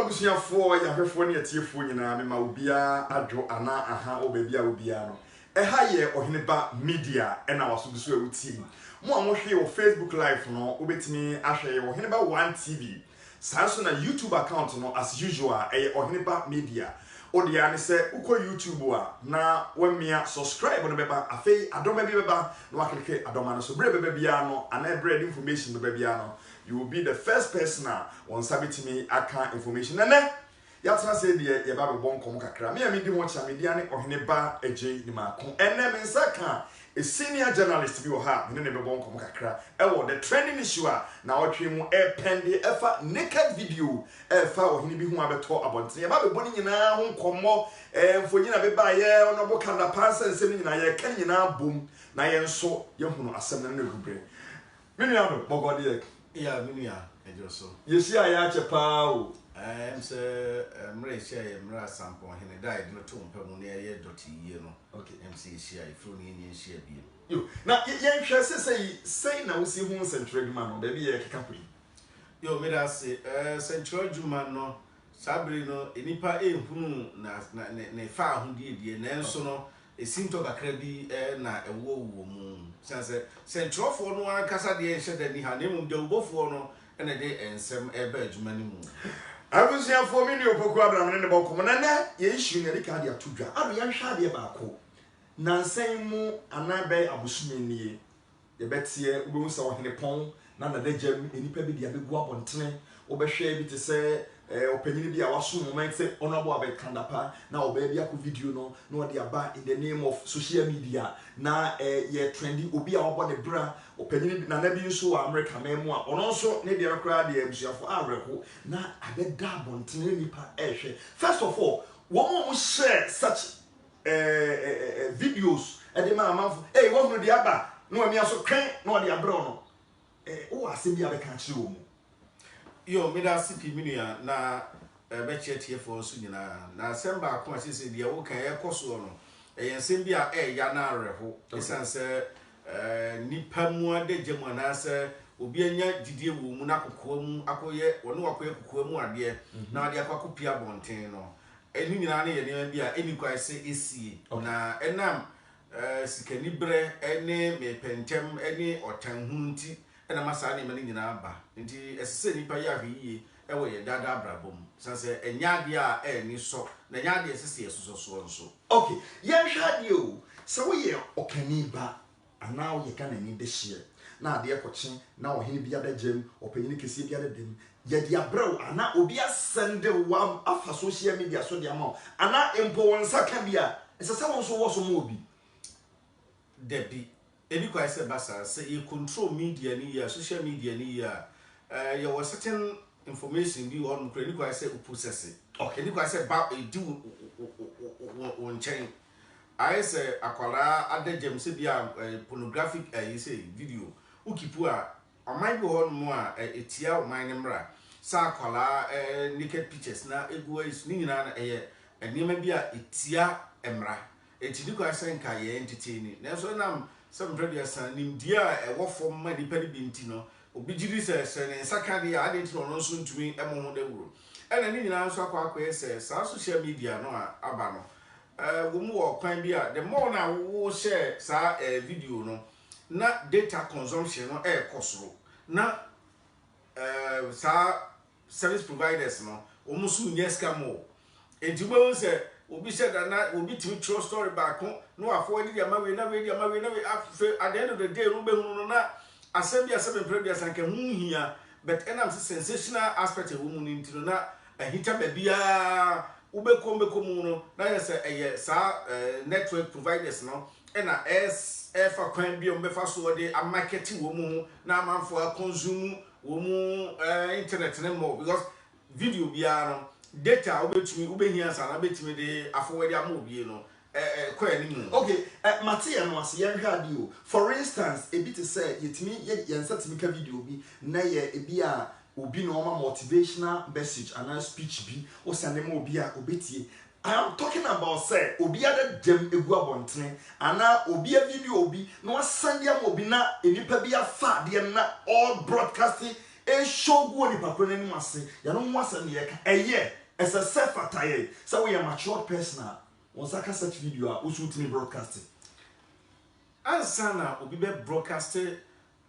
abusia fo ya hwefo ne atiefo nyina me ma obia adwo ana aha obabia obia no ha ye Oheneba media na wasobuso awuti mo amohwe wo Facebook live no obetimi ahwe ye Oheneba 1 TV sanso na YouTube account no as usual Oheneba media odia ne se uko YouTube a na wamia subscribe no beba afei adoma bi beba no aklike adoma no so bre beba bia no ana bread information beba bia no you will be the first person on sabit me aka information nene yatra say de ye ba be bon kom kakra me di ho cha media ne Oheneba eje ni mako ene me nsaka a senior journalist bi wo ha me ne be bon kom kakra e wo the trending issue na otwe mu pende efa naked video efa Ohene bi hu abeto abontre ye ba be boni nyina ho nkommo mfonyina be ba ye onobo kanda pansa nsem nyina ye kan nyina bom na ye nso ye hunu asem na na rubre me nua no bogode yeah, minia, ejoso. Yesi aya chepa o. Say mre share mra sample hene died no to mpa mu na ye doti ye no. Okay. MC share ifro ni yen share bi. Yo, na yen hwe say na wo si hu central duma no da bi ye keka kuri. Yo, me da say central duma no sabri no enipa ehunu na fa ho die na enso no esinto kakra bi na ewo wo mu sanse central for no ankasa de enhye da ni ha na mu de ubofo no ene de ensem eba adwuma ni mu abusia for me ni opoku abram ne bokom na na ye issue ne ka de atodwa ado yan hwa de ba ko nansan mu anabai abusumenie ye betie ubehu sa Ohene pon na da jam enipa bi de abegu abontene obehwe bi te se opanyini bi a waso moment say honorable abekandapa na oba bi akọ video no na odi aba in the name of social media na ye trendy obi a obo de bra opanyini na bi nso wa America memu a ono nso ne de rekra de abusuafo awreko na abeda abontene nipa ehwe. First of all, wo share such videos e de ma amanfo wo hunu de aba no ami aso twen na odi abra no o asem bi abeka kire wo mu. Yo, me da sipi minia na beche TF so nyina na semba akoma sisi de wo kan ye koso no yen bi a ya na areho esan se nipa mu adagye mu na se obi anya didie wo mu na kokko mu akoye wonu akoye kokko mu ade na ade akakopia bonten no eni nyina na ye ne bi a eni kwai se esie na enam sikani bre ene me pentem ene otan hunti na masa ne mani nyina ba nti esese nipa ya hwiye ewo ye dada brabom sanse enyade a eni so na nyade esese esoso nso. Okay, yen hwade o se wo ye okaniba ana wo ye kana ni de hye na ade ekwoche na Ohene bi adagem opanyini kesi bi adadem ye dia brew ana obi asende wam afa social media so dia ma ana empo wonsa ka bia esese won so wo so mo obi debi eni kwa se basa se you control media ni ya social media ni ya you was certain information bi on eni kwa se process. Okay, eni kwa se ba do on chain I say akwara adagem se bia pornographic you say video ukipu a amai bi hon mo a etia o man mra sa akwara naked pictures na egu is ni nyina na enema bi a etia emra etidi kwa se nka ye entertain na so nam some previous nimdia ewo form ma nipa ni binti no obi giri se ne nsaka de ade nti no nso ntumi emo ho da wuro ena ni nyina nso akwa se sa social media no aba no wo mu wo kwan bi a the more na wo share sa video no na data consumption no kosoro na sa service providers no wo musu nyeska mo enti bo se obi said that na obi timi true story back no afọ ni dia mawe na we at the end of the day no be hunu na asem previous anke hu hia but enam sensational aspect of woman into na ahita babia ubekom no na yes sa network providers no na for kwan bi on be fa so de a market wo mu na amanfo a consume wo mu internet ne more because video bia no data obetumi ubehia sana betumi de afọwadi amobie no kwa ni mu. Okay, Matia no ase yen hwade o. For instance, ebi te say yetimi yensatimi ka video bi na ye ebi a obi no ma motivational message and speech bi o sande ma obi a obetie. I am talking about say obi ada dem egu abontene ana obi a video obi no sande am obi na enipa bi afa de na all broadcasting e show go ni pakro na nim ase ya no ho asem ye ka eye as a self attire so we are mature person on saka such video a usu timi broadcasting ansana obi be broadcast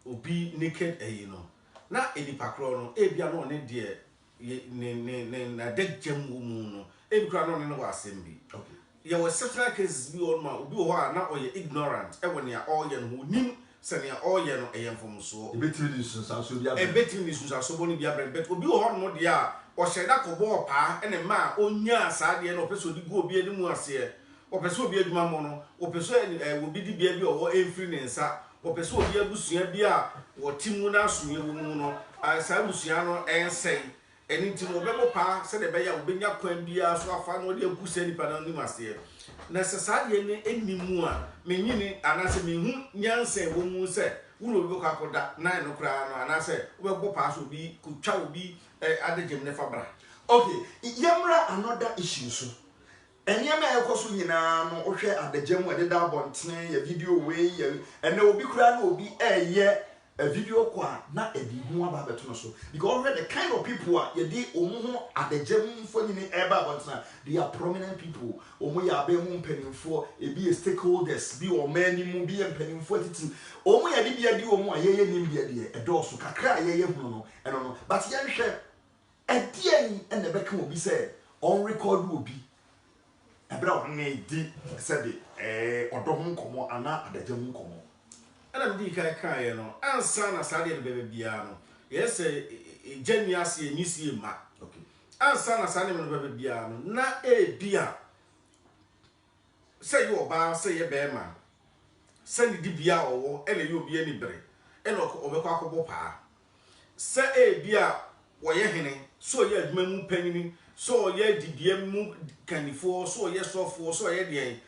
obi naked no na edi pakro no e bia no ne de ne na de jam wo mu no e bi kra no ne no asem bi okay ya was several cases bi on ma obi ho a na oye ignorant e woni a all ye no nim sene a all ye no e yem fom so e betiri di sunsa so bia e betiri di sunsa so boni bia bet obi ho no de a o sheda ko bo pa ene ma onya sa de no peso di go obi ani mu ase o peso obi adwuma mo no o peso obi di bia bi o enfri ne nsa o peso obi abusua bi a wo timu na asue wo mu no sa abusua no ensei eni ntino obebo pa se de be ya obenya kwan bia so afa no de akusa ni pa na ni mase na se sa de ne enimu a menyini anase mehu nyanse wo mu se wo obi ko akoda na no kra no anase obebo pa so bi kutwa obi adegem ne fabra okay yemra another issue so enyema ekoso nyina no ohwe adegem we da bontene ya video we ya ene obi kra na obi eye a video kwa na ebi hu aba beto no so because already the kind of people are ye dey omu ho adegem fo nyini eba bontena they are prominent people omu ya ba mu mpanimfo ebi stakeholders bi o mani mu bi mpanimfo titi omu ya di bia di omu ayeye nim bia di edoso kakra ayeye hu no eno no but ye hwe edien ene beka obi say on record obi ebra o ne di said odo hu nkomo ana adegem nkomo ana mdi kai no ansa na sade no bebe bia no yes genius ye nisi ma okay ansa na sade no bebe bia no na bia say you ba say ye be ma say di bia owo ele ye obi ani bere ele obekọ akobo pa say bia wo ye hene so ye adwuma mu panini so ye di bia mu kanifo so ye sofo so ye de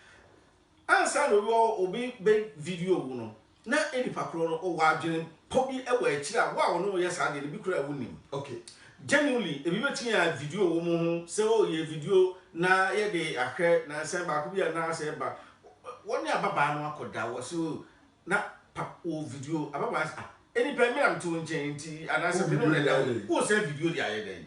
ansa no obi be video wo no na eni pakro no o wa adwene pobi e wa akira wa no ye sa de bi kura wunim okay genuinely e bi betia video wo mu se o ye video na ye de ahwe na se ba ko bia na se ba woni ababa no akoda wo so na o video ababa eni pe mi am to nchen nti ana se bi no le da wo se video di aye den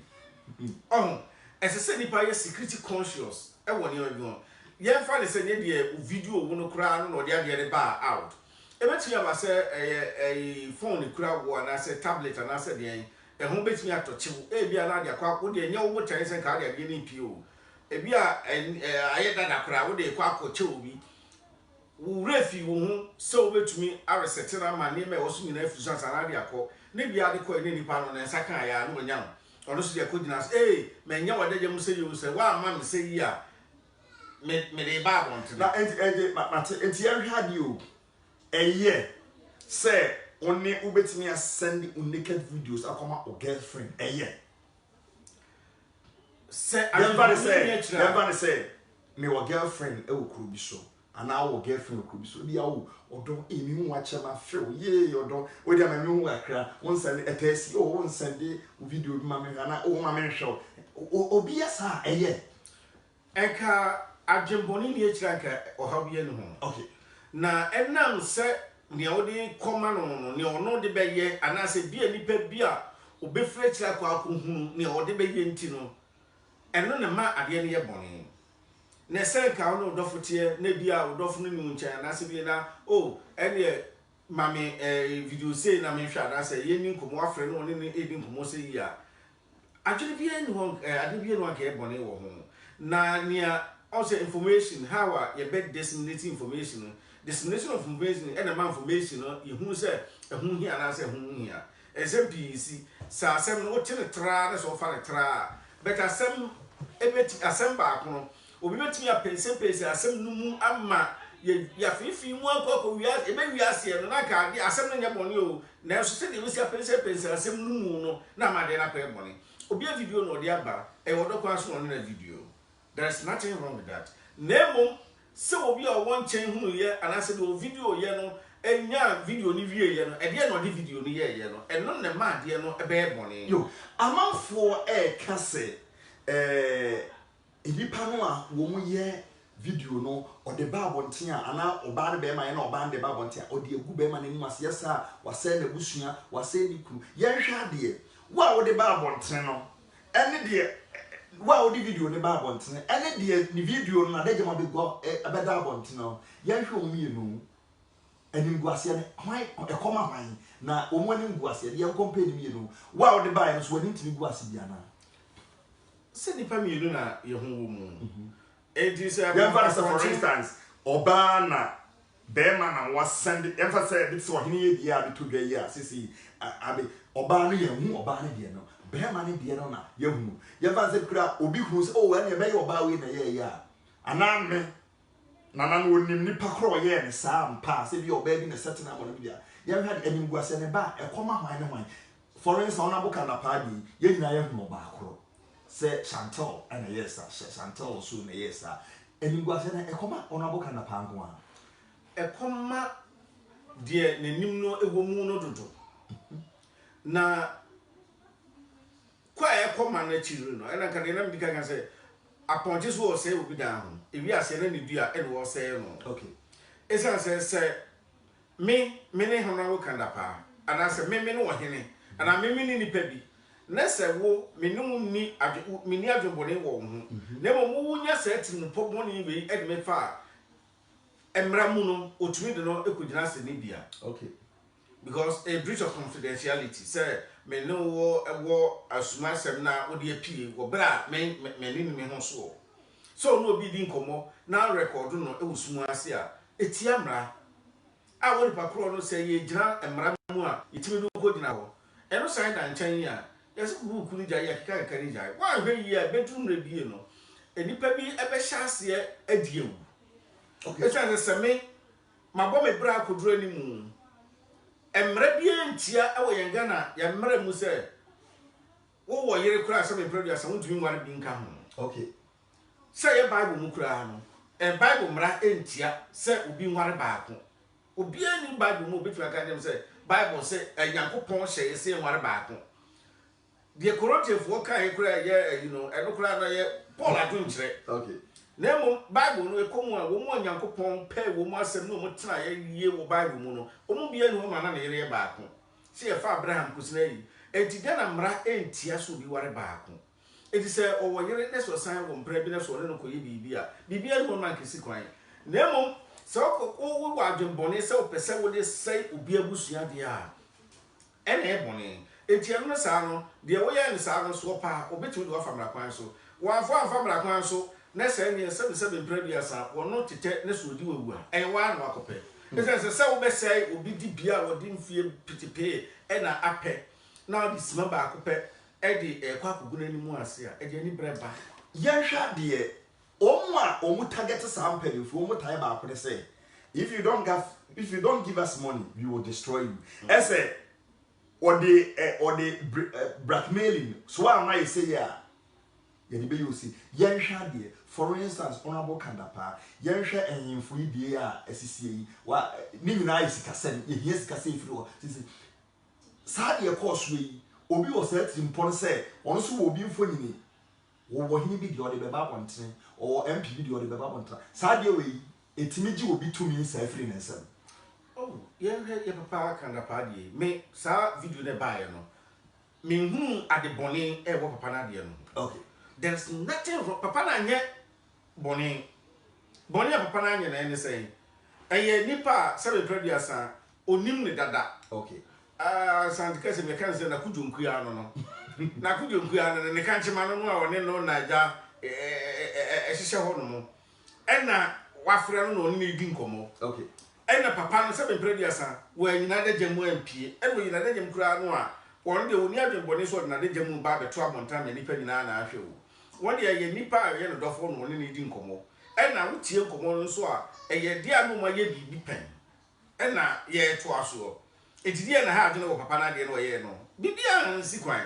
ese se ni pa ye security conscious e woni o bi ye fa le se ne de video wo no kura no de ade ba out ebetumi aba se phone kura wo na se tablet na se de ho betumi atochewo bia na de akwa wo de nya wo tare se ka de ni pio bia aye dada kura wo de kwa akochewo bi wo refi wo hu se wo betumi aresete na ma ne me wo so nyina afusa sana de akọ ne bia de ko ne nipa no na saka ya no nya no ono so de ko gina me nya wo de je mu se yo se wa ma me se yi a me de ba bon na enti ya hwade o eye say only ubetimi send naked videos akoma o girlfriend eye say everybody say me wa girlfriend e okuru bi so ana wo girlfriend okuru bi so bia wo odo emi hu ache ma feel ye odo we dia ma mi hu akra won send etesi o won send video bi ma me na o ma me hwe obi esa eye enka ajemboni ni ekira ka o ha bi enu ho okay na enam se ne odi koma no ne ono de beye anase bia nipa bia obefre kira kwa akohunu ne odi beye nti no eno ne ma ade ne ye boni ne se ka ono dofotie ne bia odofo no nyu ncha anase bia na ene mame video say na me hwa anase ye ni nkomo afre no ne ne edi nkomo se yi a adwene bia ni ho ade bia no ka ye boni wo ho na nia also information how you bet disseminating information dissemination of information and amount information you who say who here and I say who here SMPC sa asem no tene tra na so fa tra but asem asem ba kono obi betimi apese asem no mu ama ya fifi mu akoko wia e be wia se no na ka asem no nya boni o na so se de wisi apese asem no mu no na ma de na pa boni obi video no de aba e wodo kwa so no na video. There's nothing wrong with that. Nemo so obi a won chen hunu ye anase do video ye no enya video ni wie ye no e de no de video ni ye no e no ne ma de no e be boni yo amanfo ka se enipa no a wo mu ye video no o de ba bonten a ana oba ne be ma ye na oba de ba bonten a o de egu be ma ne ni ase yesa wase na busua wase ni kru ye hwa de Wa wo de ba abonten no ene de wa wo de video ne ba abonten ene de ni video no na de jema be go abeda abonten no yan hwe o mienu anim guase ne hwan ekoma hwan na omo anim guase de yan compare ni mienu wa wo de ba no so ani ntimi guase bia na se nipa mienu na ye ho wo mu enti se for instance oba na bema na wasend emphasize bit so hini ye dia be to dwa yi a sisi abi oba no ye hu oba no de no bema no de no na ye hu ye fa se kura obi hu se oh ene be ye oba we na ye ya aname nana no onim nipa kro ye ne sa mpa se bi oba bi na setting am no bia ye ha enim guase ne ba ekoma hwan ne hwan for instance ona boka na party ye nyina ye hu oba kro se Chantal and yes Chantal so na yes enim guase na ekoma ona boka na pango a ekoma de nanim no ewo mu no dodo na kwa ekoma na chiri no ena kan na mbika kan se aponje so o se obi da ho ewi ase na ne dua e no se no okay esa se me ne hono wo kan da pa ana se me no wo hene ana me ni nipa bi na se wo me no ni adwobone wo ho na mo wo nya se tin pobone we e de me fa emra mu no otumi de no ekugina se ne bia okay because a breach of confidentiality say me no wo asuma sem na wo de apie wo bra me ni ho so no obi di nkomo na record no e wusum ase a etia mra a wo pa kro no say ye gina emra mu a yetimi do ko gina ho e no sign dan chan ya yes buku ni ja ya kika ni ja wa hwe yi a bedroom re bie no enipa bi e be hya ase adiewu okay it's say me mabo me bra koduro ni mu emre bia ntia e wo yenga na ya mre mu se wo yere kura se me produce se wutumi nware bi nka ho okay say ye bible mu kura no bible mra entia se obi nware baako obi ani bible mu obi aka dem se bible se yankopon hye se nware baako de Corinthians kan kura ye eno kura na ye Paul adun kire okay nemo bible no ekomu a wo mu nyankopon pe wo mu asem no mo tena ye wo bible mu no omu bia ni ho ma na yere baako se ye fa Abraham kusina yi enti de na mra entia so bi ware baako enti se owo yere ne so san wo mpra bi ne so ne no koye bibia bibia no man kesi kwan nemo se wo wo adwembone se opese wo de sei obi abusua de a ene ebone enti eno sa no de wo ye ne sa no so pa obetumi de wa famra kwan so wa famra kwan so na say ne 77 previous wono tete na so di wawu a enwa na wakope ese se wo be say obi di bia wo di mfie pitipe e na ape na di sima ba akope e di kwa kogu na ni mu ase a e di ani breba yan hwa de omu target sampling for omu tie ba akode say if you don't give us money we will destroy you ese or the blackmailing so am I say ya ye be you see yan hwa de for instance honorable Kandapa yan hwa enyimfo ibie a asisie yi wa ni nyina isikasem ye hie sikasem ifiri wo sisi sa de course we obi o set impon say ono so obi mfo nyini wo hini bi de o de beba bonten o MP bi de o de beba bonten sa de we etimi gi obi tumi sa ifiri nensem oh ye papa Kandapa de me sa video ne ba ye no me hu adebone e wo papa na de no okay there's nothing wrong papa na nye boni papa na nye na ene say eye nipa sebe producer onim ne dada okay santika se me kan se na kudwonku ya no na kudwonku ya no ne kan chema no a one no na ja ehihye ho no mo ena wafre no no ne di nkomo okay ena papa no sebe producer wa nyina da jamu ampie eno nyina da jamu kura no a won de oni adwebone so na da jamu ba beto abontan me nipa nyina na ahwe wo won de ye nipa a ye no dofo no ne di nkomo ena wutie nkomo no so a eye de anu ma ye bibi pen ena ye to aso etidie na ha adwene wo papa na de no ye no bibia nsi kwan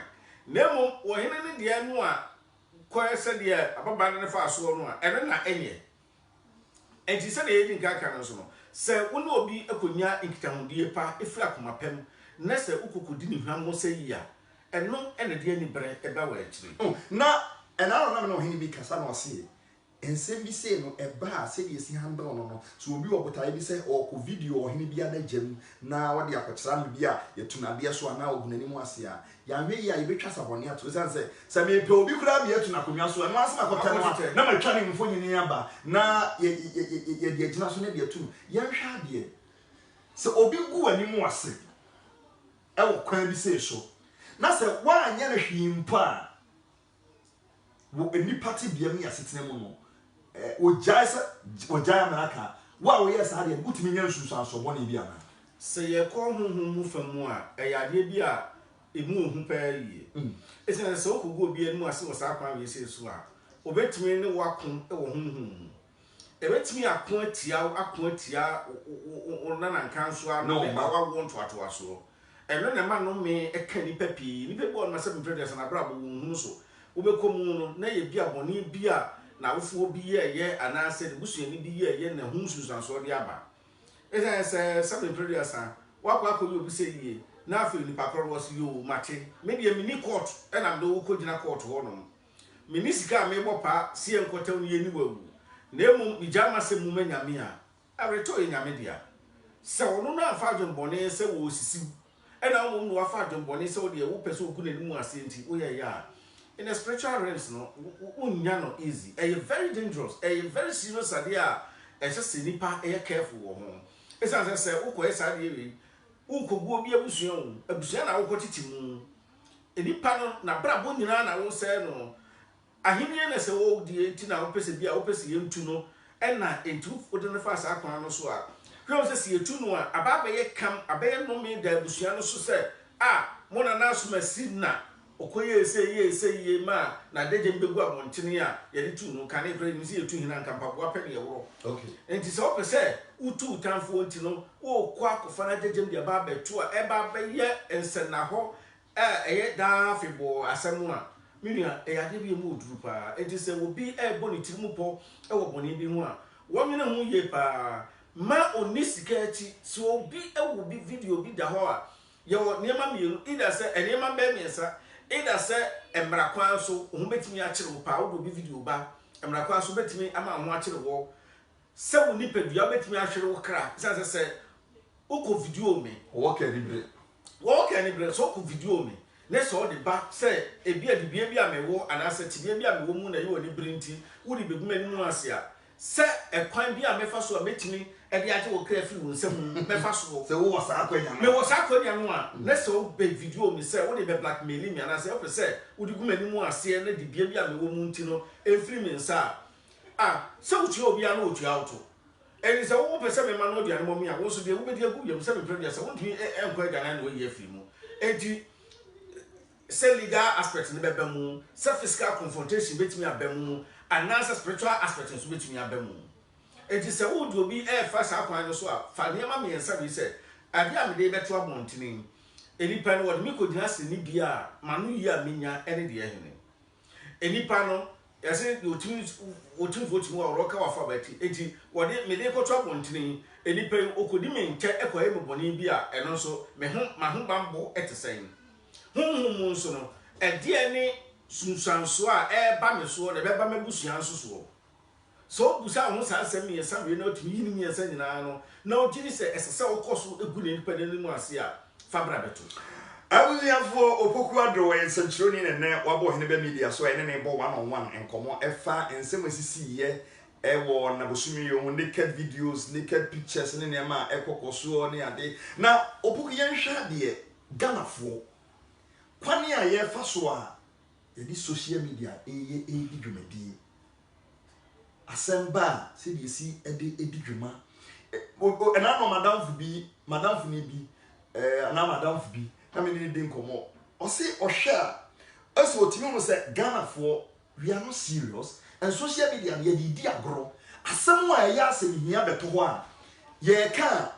nemo wo hene ne de anu a kwa se de ababa ne fa aso no a ene na enye enti se de ye di nkaka no so no se wo no obi akonya nkitahudie pa efira komapem na se ukukudi ni hwamo se yi a eno ene de ani bre eba wa akiri na and I don't know him be kasa no see ensem bi say no eba say de si handle no so obi obotae bi say o ko video ohene bi adagem na wode akokyera me bi a yetunade so ana ogunani mu ase a ya hwe ya yebetwa sabone ato say me pe obi kura bi etu na konwa so no asema kota no na matwa ne mfo nyini aba na ye de agina so na de atu ya hwa ade so obi gu ani mu ase e wo kwan bi say so na say wa anya na hwimpa wo eni party bia me asetena mu no ojai America wa wo yes ade gutimi nya nsusu asobone bi ana se ye ko honhom mu famu a eyade bi a emu ohu pa yi ese se okogo bi enu ase wo sa kwan we se so a obetimi ne wakon e wo honhom ebetimi akon atia onana nkanso a no ba wa wo ntoato aso eno ne ma no me eka ni papi ni pe bo na se president na bra bo hunu so obekomu no na ye bia boni bia na wofuo bi ye anase de busuani bi ye na hu susanso de aba esa se president wakwa ko obi se yie na afi ni pakro was yo mate me de mini court e na do ko gina court ho no mini sika me bopa sie nkotaw ni ni wawu na emu ijama se mu manyame a areto ye nyame dia se wono na afa dwonbone se wo sisi e na wo no afa dwonbone se wo de wo pese oku na ni mu ase nti o ye ya in the spiritual realms no unya no easy very dangerous very serious idea just nipa careful wo ho esa say ukọ esa de we ukọgu obi abusua na ukọ titi mu nipa no na brabo nyina na wo say no ahimye na se wo die ti na wo pese bia wo pese yentu no na entu fodene fa sa akwan no so a hwe wo se yetu no a aba ye kam abaye no me da abusua no so say mo na na so masina okoye ye ma na deje mbegu abontene a ye de tu no kan e kra ni se yetu hina nkampa bo apɛ ne yewro okay enti se wo pese utu tanfo nti no wo kwa kofa na deje mbia ba betu a e ba be ye ensena ho eye da febo asɛm a minua yade bi mu oduru pa enti se wo bi boni tirimu po wo boni bi ho a wo mene ho ye pa ma onisika achi so obi wo bi video bi da ho a ye wo niema mienu ida se niema ba miensa ida se emrakwan so ho betimi a kire wo pa wo bi video ba emrakwan so betimi ama ho a kire wo se wo ni pedua betimi a hwere wo kra se uko video me wo ka ni bre so ko video me ne so de ba se ebi adibia bi a mewo anase tibia bi a mewo mu na ye woni brinti wo di beguma ni mu ase a se ekwan bi a mefa so a metimi e de age wo kra fi wo nsam mefa so se wo wasa akwanya me wo sa akwanya no a ne so be video me se wo de be blackmail me anase o se wo di guma ni mu ase na dibia bi a mewo mu nti no efri me nsa se wo tue obi a na otua auto eni se wo pese me ma no dia no mo mi a wo so de wo be di agu yem se me predia se wo ntumi enkwa gana na wo ye afri mu enti se legal aspect ne beba mu se physical confrontation betimi abamu and answer spiritual aspect so betimi abamu enti se wo do bi fa sa kwan no so a fa ne ma me yensa bi se ade a me de beto abontene enipa no wode mi ko gina se ni bia manu yi a menya ene de ehene enipa no yase otimi votu wa roka wa fa bati enti wode me de ko to abontene enipa okodi me nche ekoye me boni bi a eno so me ho ma ho bambo etesen hum so no ede ne sunsanso a ba me so na be ba mabusua nso so busa ho sa asem ye sa we na otumi yini mi yesa nyina no na ogiri se esese okoso egu ne nipa ne mu ase a fabra beto awuziafo opoku adro en sentroni ne wabo hene be media so ene ne bo one on one enkomo efa ensem asisi ye ewo na bosumi yo naked videos naked pictures ne ne ma ekokoso ne ade na opoku yen hwa de ganafo kwani a ye fa so a ye di social media eye di dwumadi asemba se di si edi dwuma na no madam fu ni bi na madam fu bi na me ni de nkomo o se o hwa as otimi no se Ghana for we are not serious and social media ye di agro asem a ye asem hia beto ho a ye ka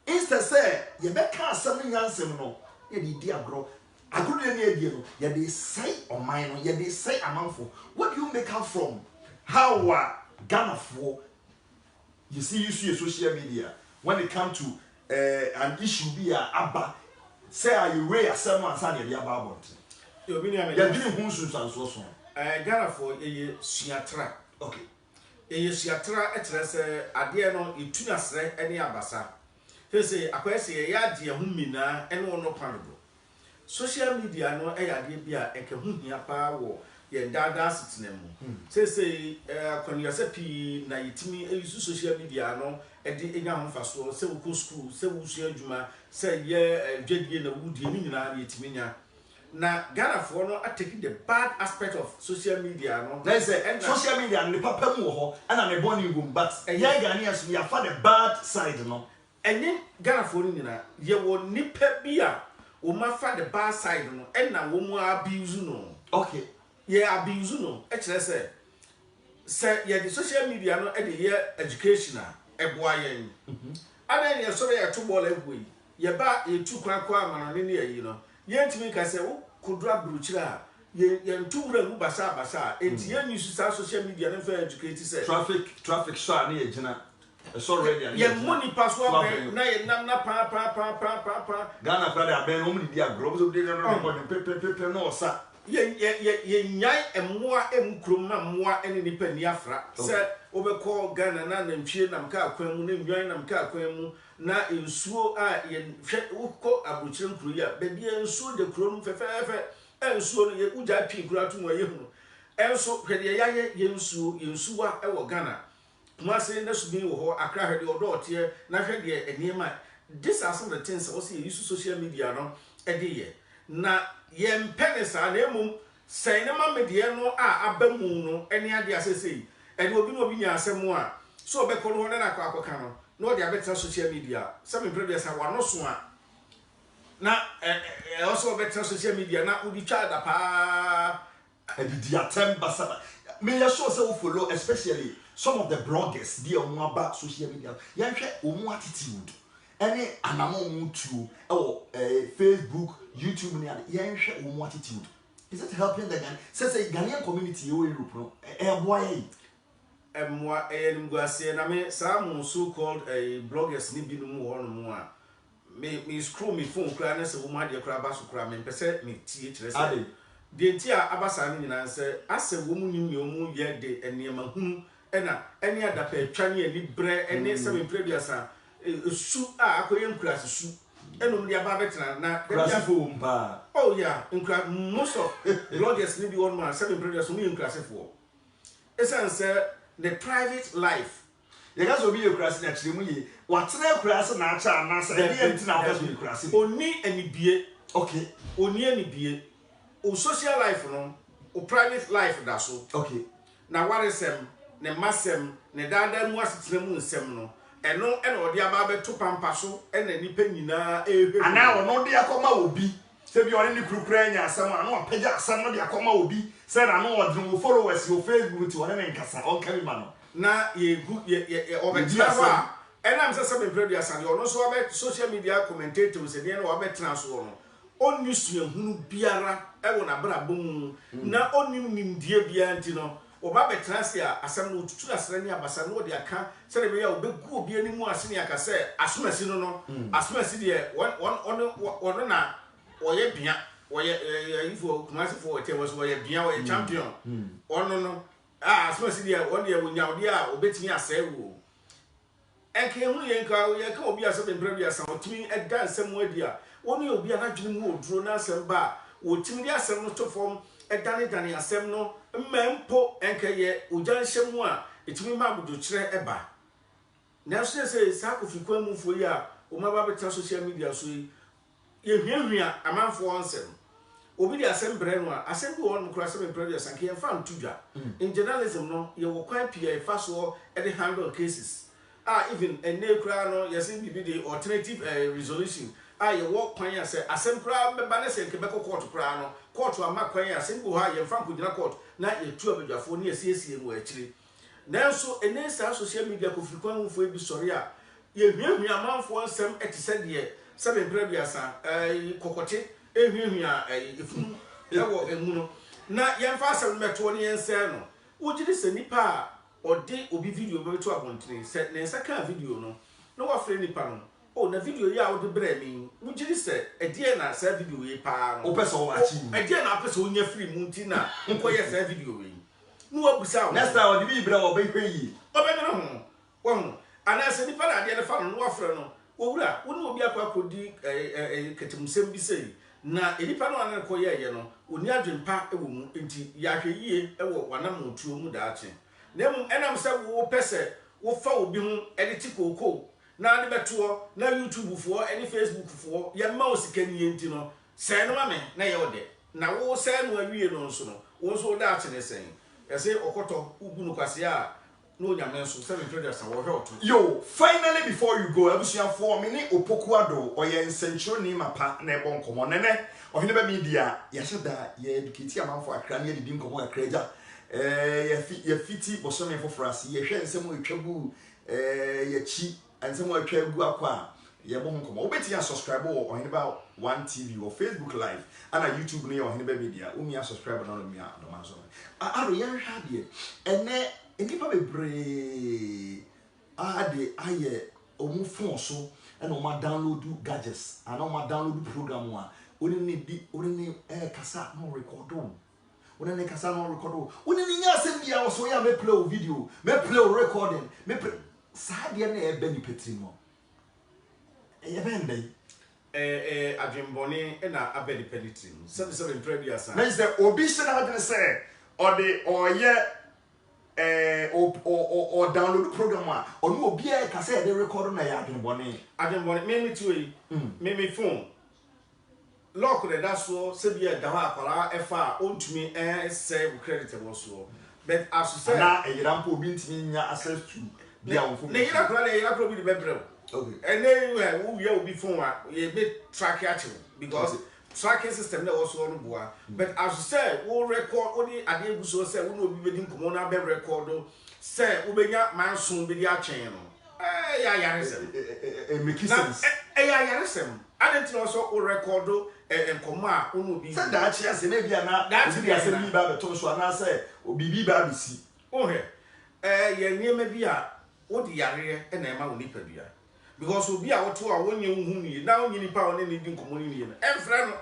instead say ye be ka asem nyansem no ye di agro agro ne adie no ye dey say on mine no ye dey say amanfo what do you make out from how Ghana for you see social media when it come to an issue be aba say are you way asem ansa ne dia babont yo bi ni ya bi ni hu sunsan so Ghana for ye suatra okay Yesiatra etrese ade no etu asre ene abasa. Fese akwese ya ade ho mina ene ono kwanodo. Social media no ade bia eke ho hia pa wo ye dada sitinemu. Sese akwanya sepi na yitimi eyisu social media no ede enya ho faso se wo school se wo su adwuma se ye dwedie na wudie ni nyina yitimi nya. Na Ghana for no take the bad aspect of social media no. Let's say social media and the papa mu ho and am born in room but yeah Ghanaians we have found the bad side no. Enye Ghana for no nyina ye wo nipa bia o ma fa the bad side no and na wo mu abuse no. Okay. Ye abuse no e kire say ye the social media no e de ye educational e boa yen. Adan ye so ye to ball egui ye ba ye tu kwan kwa amana ne ye no. Yentimi ka se wo kodura bruchira ye ntumura ngu basa enti ye news sa social media na fa educate se traffic so na ye gina so ready and ye money password na ye nam na pa Ghana brother aben o mu di agro so dey no pe no sa ye nyai emmoa emkrom na mmoa ene nipa ni afra se obekọ Ghana na ntwie nam ka akwan mu na nwan nam ka akwan mu na ensuo a ye hwe ukọ abuchire nkuru ya be bia ensuo de kuro no fefefe ensuo no ye uja pi kuro atu ye hu enso hwede ya ye ensuwa e wo Ghana kuma se na subi wo ho akra hwede odote na hwede eniema. This are some of the things also use social media no e de ye na ye mpenesa na emum sei na mamedie no a abamu no ene ade asesei ene obi no obi nya asem a so obekọ no na akọka no no de abeta social media some previous wa no so a na also abeta social media na udi twa da pa di atemba saba me ya so say we follow especially some of the bloggers dey on about social media yan hwe omu attitude any anamo mutu Facebook YouTube ni yan hwe omu attitude. Is it helping the Ghanaian? Say Ghanaian community in Europe no boy emwa enumguase na me some so called bloggers ni binum ho no mo a me scroll me phone kra na se wo ma de kra ba so kra me pese me tie kire se de ntia abasa ni nyina se ase wo mu nyim mu ye de enema hu ena eni adapa atwa ne ani bre eni se me prebiasa su a akoye nkura su enum dia ba betena na krasifo mpa. Oh yeah, most of bloggers need one man, 7 brothers who incrasifo. Essence the private life. You guys will be a crass actually mu ye. What na crass na acha na say dey entina o be crass. Oni ani bie. Okay. Oni ani bie. O social life no, o private life da so. Okay. Na waresem, ne masem, ne dada mu asetena mu nsem no. Eno odi aba beto pampa so ena nipa nyina ehwe ana ono de akoma obi se bi oni ni kurukura nya asem ana opagya asem no de akoma obi se na no odi no followers yo Facebook ti oni ne nkasa on carry man na ye obetira wa ena mse se be predia san yo no so obe social media commentators se de na obetira so no oni suahunu biara e wo na bra bom na oni nimdie bia nti no oba betrase a asem no tutu asere ni abasa no de aka se de be ya obegu obi ani mu ase ni aka se asomasi no asomasi de ono na oye bia oye ifo kumasi fo ote was oye bia oye champion ono no asomasi de ono de wonya ode a obetimi ase wo enke hu ye ka obi ase be mbra bia sa otimi eda nsem adi a oni obi na dwene mu oduro na asem ba otimi de asem no to fom edane asem no mmempo enkaye ujanhyemu a etimi mabudo kire eba na so say sakofikwa mu fo ya o ma ba beta social media so ye hwehwea amanfo onsem obi di asem bre no a asem bi won kura asem bre ya sanke fa ntudwa in journalism no ye wo kwan pia fa so e de handle cases even ene kura no ye say bi the alternative resolution ye wo kwan ya say asem kura be ba na say nke be court kura no court ama kwan ya asem bo ha ye fa nkogina court na ye tu abadwafo ne asiesie mu akiri nanso ene sa social media ko fikwan mu fo bi sori a ye hwehwea amanfo nsem etise de sebe prebiasa kokote ehwehwea efunu ewo emu no na yemfa asem meto ne yense no wogide se nipa a ode obi video be to abontene se ne nsa ka video no no wa fre nipa no o na video ya ode bra mi wogide se edie na sa video ye pa no o pese o achi edie na pese onya free mu nti na nko ye sa video we no abusa next time o di bi bra o be hwe yi obedere ho wo ana se nipa na de ne fa no no afre no owura wo no obi akwa kodi ketemusem bi sei na nipa no anan ko ye no oni adwempa ewo mu enti ya hwe yie ewo wanam otuo mu daache na mu enam se wo pese wo fa obi hu edit kokoo na ne beto na YouTube fo any Facebook fo ye ma osikani enti no se no ma me na ye ode na wo se no awie no nso no wo so daache ne sen ese okoto ugu no kwase a no nyame nso 700 wo hwe oto yo finally before you go abusia for me ni opokuado oye nsenchiro ni mapa na ebo nkomo nene ohene ba media ya sheda ye educate amanfo akra na ye didi nkomo akra ja ye fiti bosome fofrasi ye hwe nsem otwabu ye chi nsem otwabu akwa ye bo nkomo obeti ya subscribe wo ohene ba 1 TV or Facebook live and YouTube ni ohene ba media umi ya subscribe na umi ya do manzo aro ye hwa de ene enipa bebre ade aye omu phone so and o ma download gadgets and o ma download program one oni kasa no record on oni kasa no record on oni nya asem dia wo so ya me play video me play recording me saade na e be ni petri no e be ndai adwembone na abedi penitri 77 previous na is obi se na hadre say or ye or download program one or no obi e kasa e record na ya adwembone me tu yi me phone lock the daso sebia da ha akwara efa ontumi save credit wo so but as you say na eyirampo obi ntimi nya access to bia wo phone na yira bi de bebrel okay and then we will be phone ye be track actually because tracking system na also on boa but as you say we record only ade eguso say we no bi bedi nkomo na be record say we benya manson be di atwen no ya yaresem make sense ya yaresem adentino so we record nkomo a onu bi say da chia se na bia na bi ase bi ba beto so na say obibi ba bisi ohe ye niema bi a wo di yare na ema wo nipa bia because obi a woto a wonye hu ni na wonye nipa won ne di nkomo ni no enfra no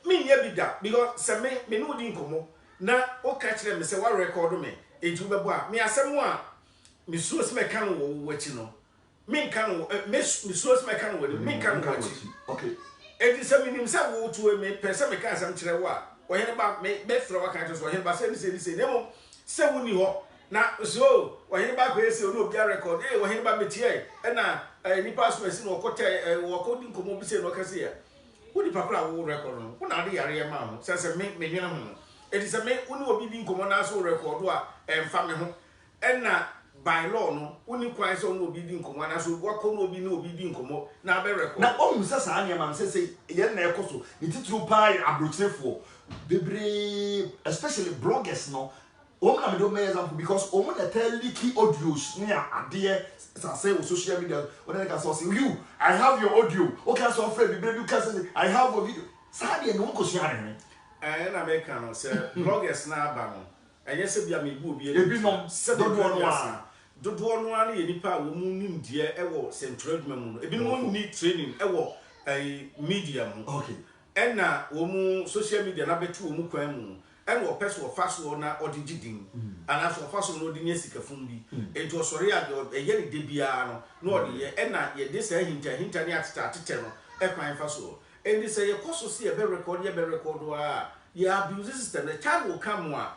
me nye bi da because se me no di nkomo na o ka kire me se wa record me eju bebo a me asem a me so se me kan wo wachi no me kan wo me so se me kan wo me kan wo wachi okay edi se me nim se wo to me pese me kan asem kire wo a ohene ba me fra wa kan to so ohene ba se ni nemo se wo ni ho na so ohene ba ko ese no obi record ohene ba metie e na nipa so esi no okote wo ko di nkomo bi se no kase ya wodi pakura wo record no wo na de yare ma ho se me nwene ho edi se me woni obi di nkomo na so record a emfa me ho e na by law no woni kwan so no obi di nkomo na so wo ko no obi na obi di nkomo na be record na o musa sa anya ma se ye na ekoso ni titru pai abrochefo bebre especially bloggers no o na me do me example because o mo na tell leaky audios ni ade say on social media when I can say you I have your audio okay so afraid be you can say I have a video sabe no ko so are na me kan say bloggers na aba no enye se bia me bu obi ebi no dodo no na ye nipa wo mu nim die e wo central mu no ebi no need training e wo media mu okay na wo mu social media na betu wo mu kwan mu and wo person wo fast wo na odigidin ana so fast wo no di nyesika fun bi ento sori a ye ni de bia no no odi ye na ye de say hinta ni atete no e kwan fast wo and this say ye koso see ye be record wa ye abuse system the time will come a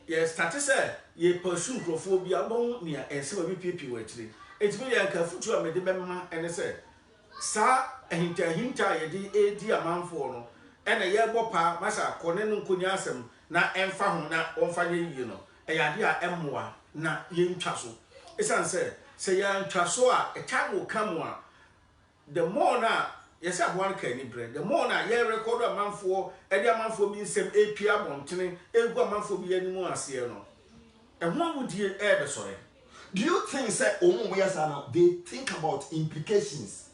ye start say ye pursue crophobia bon ni ense ba bi pipi wa tire etimi ye nka futu a me de bemma ene say sa hinta ye de edi amanfo no ena ye bopa masa kone no nkonya asem na emfa ho na onfa ye yi no eyade a emmoa na ye ntwa so esan say ye ntwa so a time will come a the more na yes abwan ka ni bre the more na ye record amanfo edi amanfo bi nsem apia bontene egu amanfo bi animu ase no ehwo wudie be sore. Do you think say omo yasa now they think about implications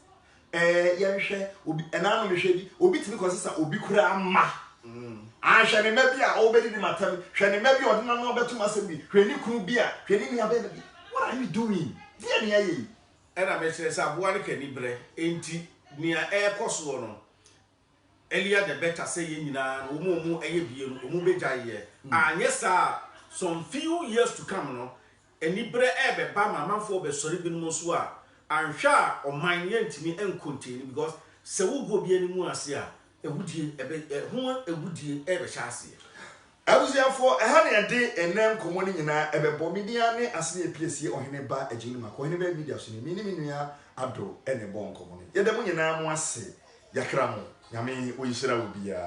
yehwe obi enanu mehwe bi obi timi kosisa obi kura ama ahwe ne mabi a obedi di matam hwe ne mabi odina no betum asem bi hwe ni kunu bi a hwe ni nia be bi what are you doing dia ne ayi era me chere say abwan ka ni bre enti nia koso no earlier the better say nyina omo eye biem omo beja ye yes sir some few years to come no enibre ebe ba mamanfo be sori bi no so a anhwa oman ye ntimi enkontin because se wo go bi ani mu ase a ewudie ebe ho ewudie ebe sha ase abuziafo eha na yede enem komo ni nyina ebebo media ne ase epiesie ohene ba agini mako ohene ba media so ni mini minua ado ene bon komo ni yede mu nyina mu ase yakra mu nyame oyishira wo bia